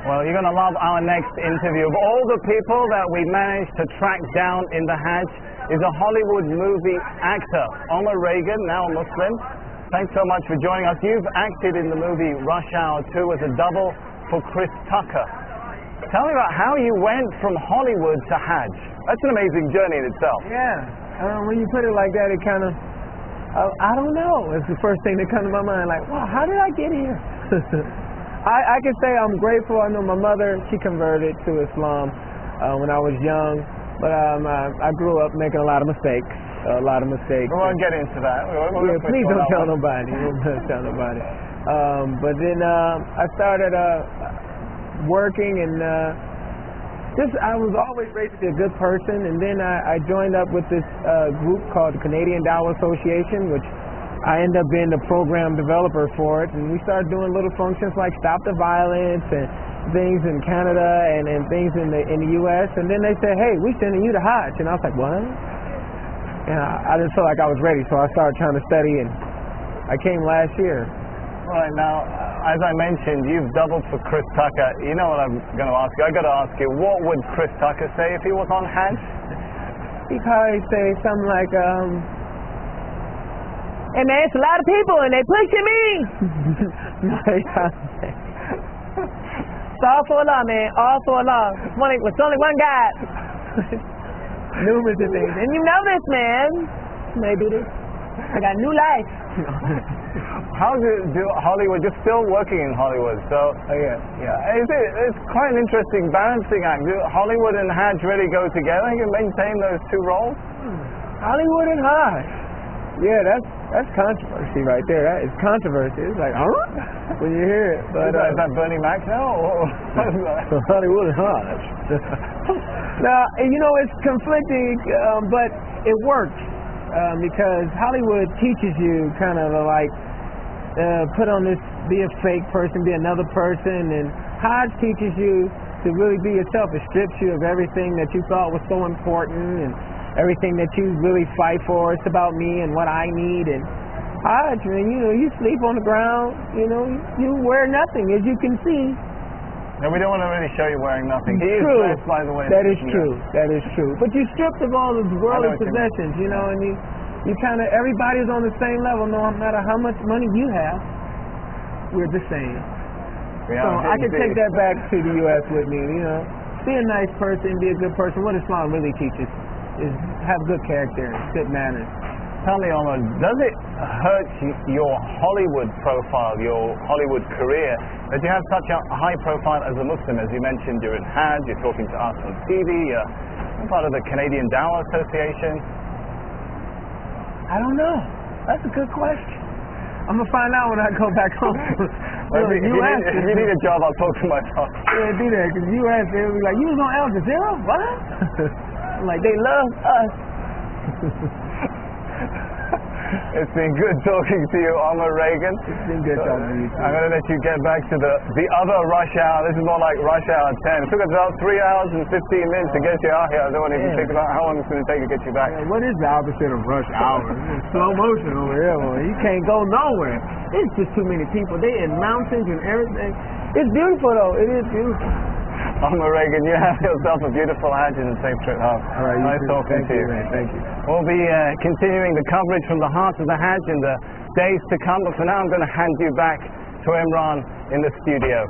Well, you're going to love our next interview. Of all the people that we managed to track down in the Hajj is a Hollywood movie actor, Omar Reagan, now a Muslim. Thanks so much for joining us. You've acted in the movie Rush Hour 2 as a double for Chris Tucker. Tell me about how you went from Hollywood to Hajj. That's an amazing journey in itself. Yeah, when you put it like that, it kind of, I don't know. It's the first thing that comes to my mind, like, wow, how did I get here? I can say I'm grateful. I know my mother, she converted to Islam when I was young, but I grew up making a lot of mistakes. We won't get into that. Please don't tell nobody. Don't tell nobody. But then I started working, and I was always raised to be a good person. And then I joined up with this group called the Canadian Dawah Association, which I ended up being the program developer for it, and we started doing little functions like Stop the Violence and things in Canada and things in the U.S. And then they said, hey, we're sending you to Hajj. And I was like, what? And I didn't feel like I was ready, so I started trying to study, and I came last year. Right, now, as I mentioned, you've doubled for Chris Tucker. You know what I'm going to ask you? I got to ask you, what would Chris Tucker say if he was on Hajj? He'd probably say something like, hey man, it's a lot of people and they pushing me. It's all for Allah, man. All for Allah. It's only one God. Numerous of things. And you know this, man. Maybe this. I got new life. How do Hollywood? You're still working in Hollywood, so yeah. It's quite an interesting balancing act. Do Hollywood and Hajj really go together? You can maintain those two roles. Hollywood and Hajj. Yeah, that's controversy right there. That is controversy. It's like, huh? When you hear it. But, is that Bernie Mac now? Hollywood and Hajj. Now, you know, it's conflicting, but it works because Hollywood teaches you kind of like put on this, be a fake person, be another person, and Hajj teaches you to really be yourself. It strips you of everything that you thought was so important and everything that you really fight for. It's about me and what I need. And Hajj, man, you know, you sleep on the ground, you know, you wear nothing, as you can see. No, we don't want to really show you wearing nothing. He is blessed, by the way. That is true. That is true. But you stripped of all the worldly possessions, you know, and you kind of, everybody's on the same level, no matter how much money you have. We're the same. So I can take that back to the U.S. with me, you know. Be a nice person, be a good person. What Islam really teaches is have good character, good manners. Tell me, Omar, does it hurt your Hollywood profile, your Hollywood career, that you have such a high profile as a Muslim? As you mentioned, you're in Hajj, you're talking to us on TV, you're part of the Canadian Dawah Association. I don't know. That's a good question. I'm going to find out when I go back home. If you need a job, I'll talk to my boss. Yeah, do that, because U.S., they'll be like, you was on Al Jazeera? What? Like, they love us. It's been good talking to you, Omar Reagan. It's been good talking to you, too. I'm going to let you get back to the other rush hour. This is more like rush hour 10. It took us about 3 hours and 15 minutes to get you out here. I don't want to even think about how long it's going to take to get you back. Yeah, what is the opposite of rush hour? It's slow motion over here. Well, you can't go nowhere. It's just too many people. They in mountains and everything. It's beautiful, though. It is beautiful. Omar Reagan, you have yourself a beautiful Hajj and a safe trip home. All right, nice talking to you. Man. Thank you. We'll be continuing the coverage from the heart of the Hajj in the days to come, but for now I'm going to hand you back to Imran in the studio.